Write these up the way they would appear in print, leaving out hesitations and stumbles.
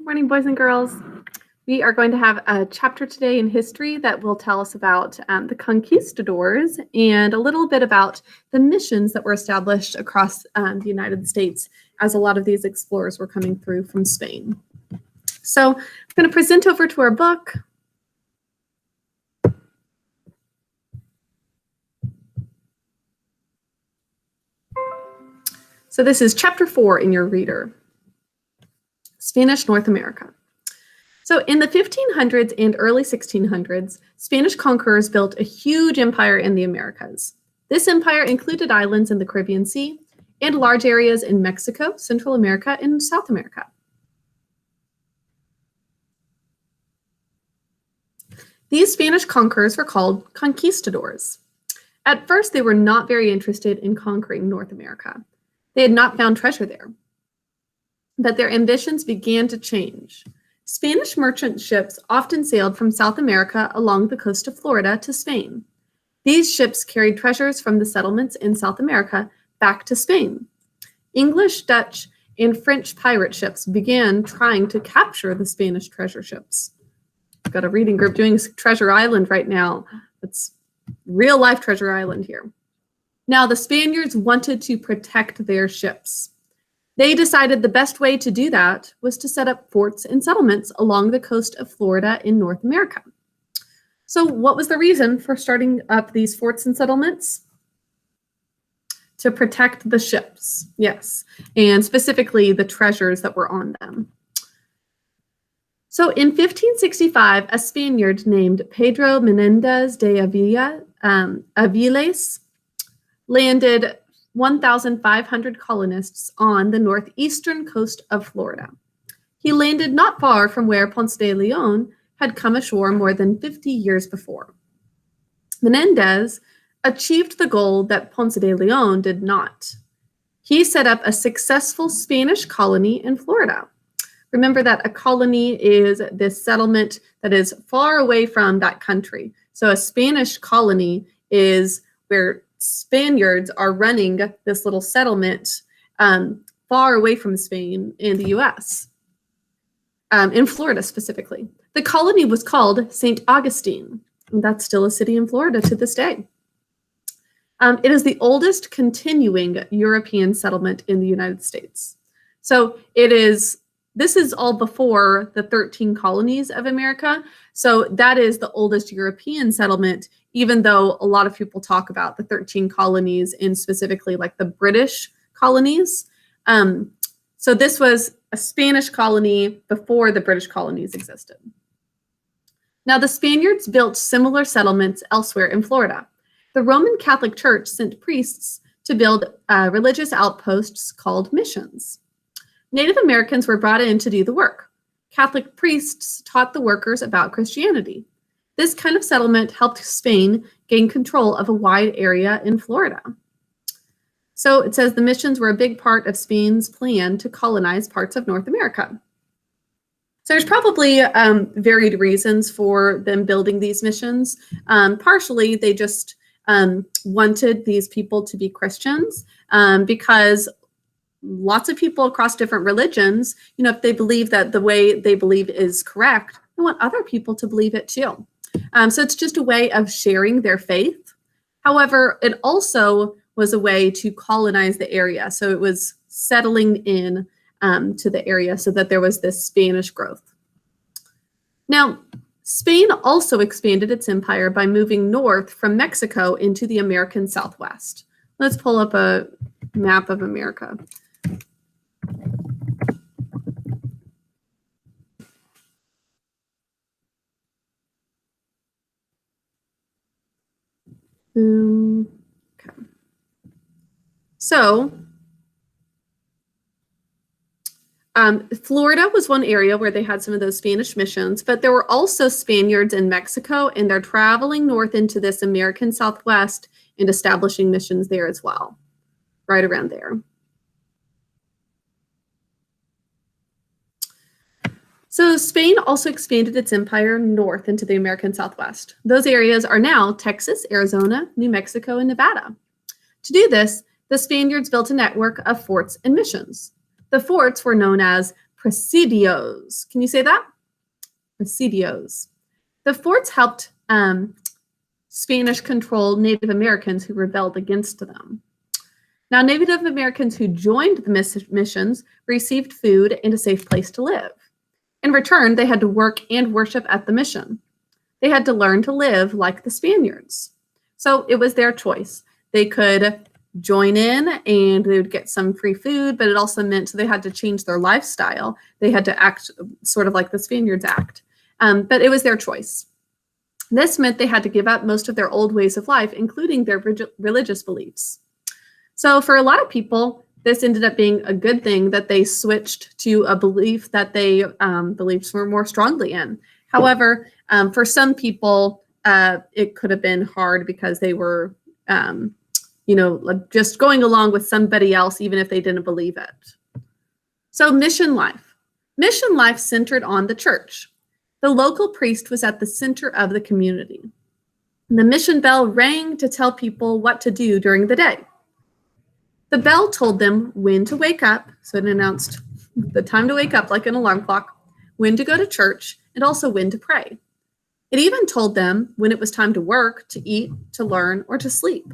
Good morning, boys and girls. We are going to have a chapter today in history that will tell us about the conquistadors and a little bit about the missions that were established across the United States as a lot of these explorers were coming through from Spain. So I'm going to present over to our book. So this is chapter 4 in your reader. Spanish North America. So in the 1500s and early 1600s, Spanish conquerors built a huge empire in the Americas. This empire included islands in the Caribbean Sea and large areas in Mexico, Central America, and South America. These Spanish conquerors were called conquistadors. At first, they were not very interested in conquering North America. They had not found treasure there. But their ambitions began to change. Spanish merchant ships often sailed from South America along the coast of Florida to Spain. These ships carried treasures from the settlements in South America back to Spain. English, Dutch, and French pirate ships began trying to capture the Spanish treasure ships. I've got a reading group doing Treasure Island right now. It's real life Treasure Island here. Now, the Spaniards wanted to protect their ships. They decided the best way to do that was to set up forts and settlements along the coast of Florida in North America. So what was the reason for starting up these forts and settlements? To protect the ships, yes, and specifically the treasures that were on them. So in 1565, a Spaniard named Pedro Menendez de Aviles landed 1,500 colonists on the northeastern coast of Florida. He landed not far from where Ponce de Leon had come ashore more than 50 years before. Menendez achieved the goal that Ponce de Leon did not. He set up a successful Spanish colony in Florida. Remember that a colony is this settlement that is far away from that country. So a Spanish colony is where Spaniards are running this little settlement far away from Spain in the U.S., in Florida specifically. The colony was called St. Augustine, and that's still a city in Florida to this day. It is the oldest continuing European settlement in the United States. So this is all before the 13 colonies of America. So that is the oldest European settlement, even though a lot of people talk about the 13 colonies and specifically like the British colonies. So this was a Spanish colony before the British colonies existed. Now the Spaniards built similar settlements elsewhere in Florida. The Roman Catholic Church sent priests to build religious outposts called missions. Native Americans were brought in to do the work. Catholic priests taught the workers about Christianity. This kind of settlement helped Spain gain control of a wide area in Florida. So it says the missions were a big part of Spain's plan to colonize parts of North America. So there's probably varied reasons for them building these missions. Partially, they just wanted these people to be Christians because lots of people across different religions, if they believe that the way they believe is correct, they want other people to believe it too. So it's just a way of sharing their faith. However, it also was a way to colonize the area. So it was settling in to the area so that there was this Spanish growth. Now, Spain also expanded its empire by moving north from Mexico into the American Southwest. Let's pull up a map of America. Okay. So, Florida was one area where they had some of those Spanish missions, but there were also Spaniards in Mexico, and they're traveling north into this American Southwest and establishing missions there as well, right around there. So Spain also expanded its empire north into the American Southwest. Those areas are now Texas, Arizona, New Mexico, and Nevada. To do this, the Spaniards built a network of forts and missions. The forts were known as presidios. Can you say that? Presidios. The forts helped Spanish control Native Americans who rebelled against them. Now, Native Americans who joined the missions received food and a safe place to live. In return, they had to work and worship at the mission. They had to learn to live like the Spaniards. So it was their choice. They could join in and they would get some free food, but it also meant they had to change their lifestyle. They had to act sort of like the Spaniards act. But it was their choice. This meant they had to give up most of their old ways of life, including their religious beliefs. So for a lot of people, this ended up being a good thing that they switched to a belief that they believed more strongly in. However, for some people, it could have been hard because they were, just going along with somebody else, even if they didn't believe it. So mission life. Mission life centered on the church. The local priest was at the center of the community. The mission bell rang to tell people what to do during the day. The bell told them when to wake up, so it announced the time to wake up like an alarm clock, when to go to church, and also when to pray. It even told them when it was time to work, to eat, to learn, or to sleep.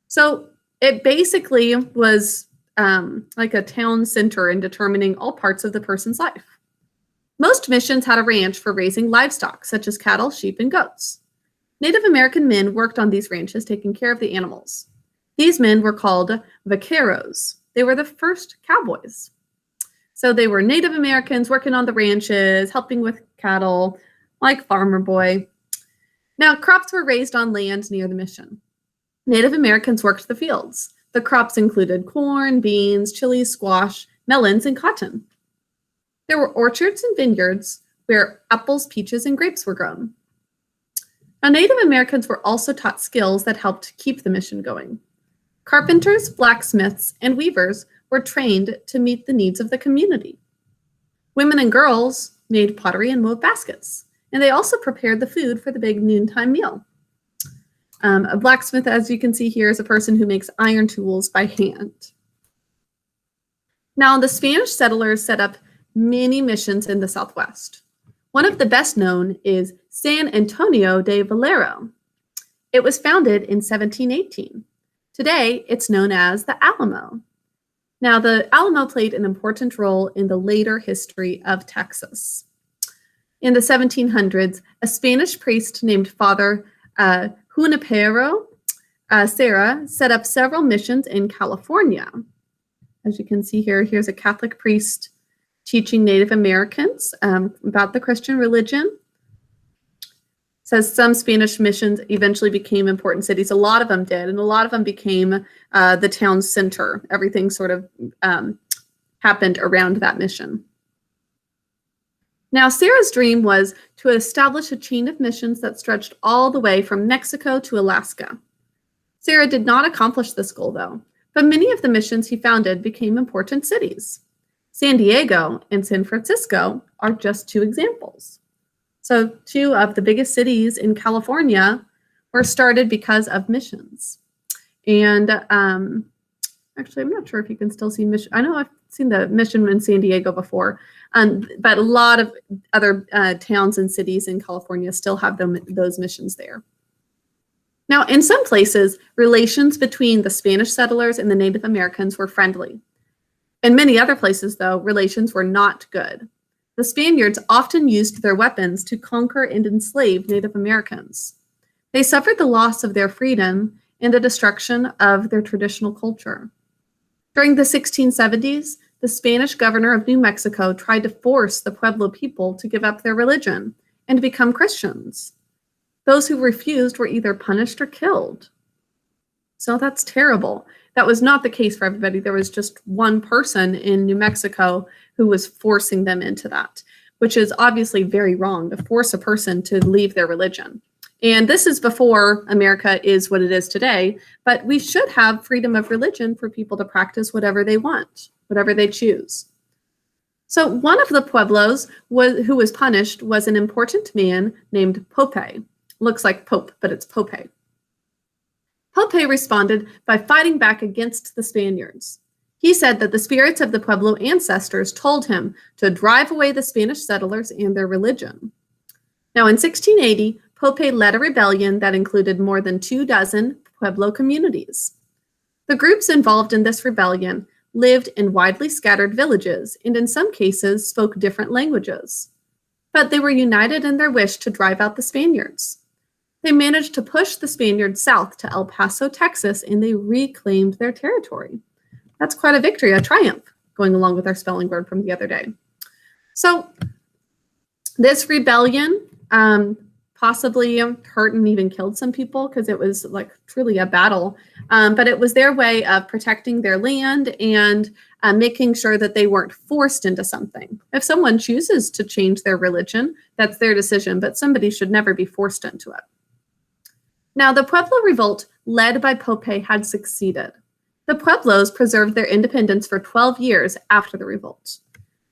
So it basically was like a town center in determining all parts of the person's life. Most missions had a ranch for raising livestock, such as cattle, sheep, and goats. Native American men worked on these ranches, taking care of the animals. These men were called vaqueros. They were the first cowboys. So they were Native Americans working on the ranches, helping with cattle, like Farmer Boy. Now, crops were raised on land near the mission. Native Americans worked the fields. The crops included corn, beans, chilies, squash, melons, and cotton. There were orchards and vineyards where apples, peaches, and grapes were grown. Now, Native Americans were also taught skills that helped keep the mission going. Carpenters, blacksmiths, and weavers were trained to meet the needs of the community. Women and girls made pottery and wove baskets, and they also prepared the food for the big noontime meal. A blacksmith, as you can see here, is a person who makes iron tools by hand. Now, the Spanish settlers set up many missions in the Southwest. One of the best known is San Antonio de Valero. It was founded in 1718. Today, it's known as the Alamo. Now, the Alamo played an important role in the later history of Texas. In the 1700s, a Spanish priest named Father Junipero Serra set up several missions in California. As you can see here, here's a Catholic priest teaching Native Americans about the Christian religion. It says some Spanish missions eventually became important cities. A lot of them did, and a lot of them became the town center. Everything sort of happened around that mission. Now, Sarah's dream was to establish a chain of missions that stretched all the way from Mexico to Alaska. Sarah did not accomplish this goal, though, but many of the missions he founded became important cities. San Diego and San Francisco are just two examples. So two of the biggest cities in California were started because of missions. And actually, I'm not sure if you can still see mission. I know I've seen the mission in San Diego before, but a lot of other towns and cities in California still have those missions there. Now, in some places, relations between the Spanish settlers and the Native Americans were friendly. In many other places, though, relations were not good. The Spaniards often used their weapons to conquer and enslave Native Americans. They suffered the loss of their freedom and the destruction of their traditional culture. During the 1670s, the Spanish governor of New Mexico tried to force the Pueblo people to give up their religion and become Christians. Those who refused were either punished or killed. So that's terrible. That was not the case for everybody. There was just one person in New Mexico who was forcing them into that, which is obviously very wrong to force a person to leave their religion. And this is before America is what it is today, but we should have freedom of religion for people to practice whatever they want, whatever they choose. So one of the Pueblos who was punished was an important man named Pope. Looks like Pope, but it's Pope. Pope responded by fighting back against the Spaniards. He said that the spirits of the Pueblo ancestors told him to drive away the Spanish settlers and their religion. Now, in 1680, Pope led a rebellion that included more than 24 Pueblo communities. The groups involved in this rebellion lived in widely scattered villages and in some cases spoke different languages. But they were united in their wish to drive out the Spaniards. They managed to push the Spaniards south to El Paso, Texas, and they reclaimed their territory. That's quite a victory, a triumph, going along with our spelling word from the other day. So this rebellion possibly hurt and even killed some people because it was like truly a battle. But it was their way of protecting their land and making sure that they weren't forced into something. If someone chooses to change their religion, that's their decision, but somebody should never be forced into it. Now, the Pueblo Revolt, led by Pope, had succeeded. The Pueblos preserved their independence for 12 years after the revolt.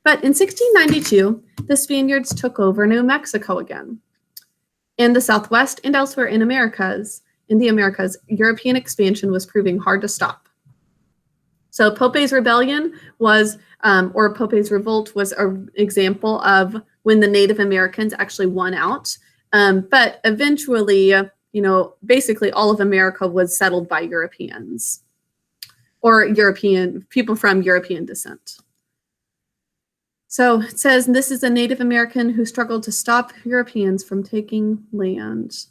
But in 1692, the Spaniards took over New Mexico again. In the Southwest and elsewhere in the Americas, European expansion was proving hard to stop. So Pope's rebellion was, or Pope's revolt was an example of when the Native Americans actually won out. But eventually, basically all of America was settled by Europeans or European people from European descent. So it says, this is a Native American who struggled to stop Europeans from taking land.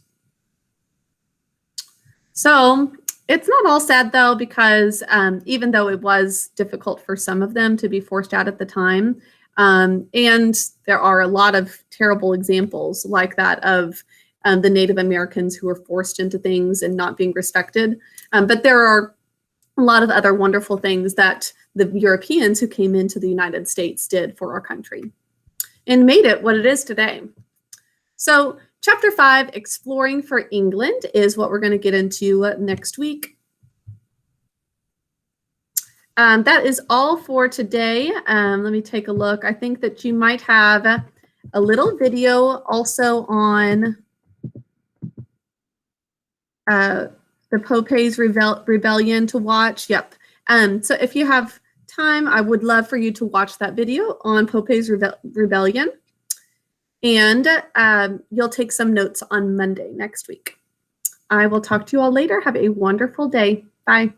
So it's not all sad, though, because even though it was difficult for some of them to be forced out at the time, and there are a lot of terrible examples like that of the Native Americans who were forced into things and not being respected. But there are a lot of other wonderful things that the Europeans who came into the United States did for our country and made it what it is today. So Chapter 5, Exploring for England, is what we're going to get into next week. That is all for today. Let me take a look. I think that you might have a little video also on the Pope's rebellion to watch. Yep. So if you have time, I would love for you to watch that video on Pope's rebellion. And you'll take some notes on Monday next week. I will talk to you all later. Have a wonderful day. Bye.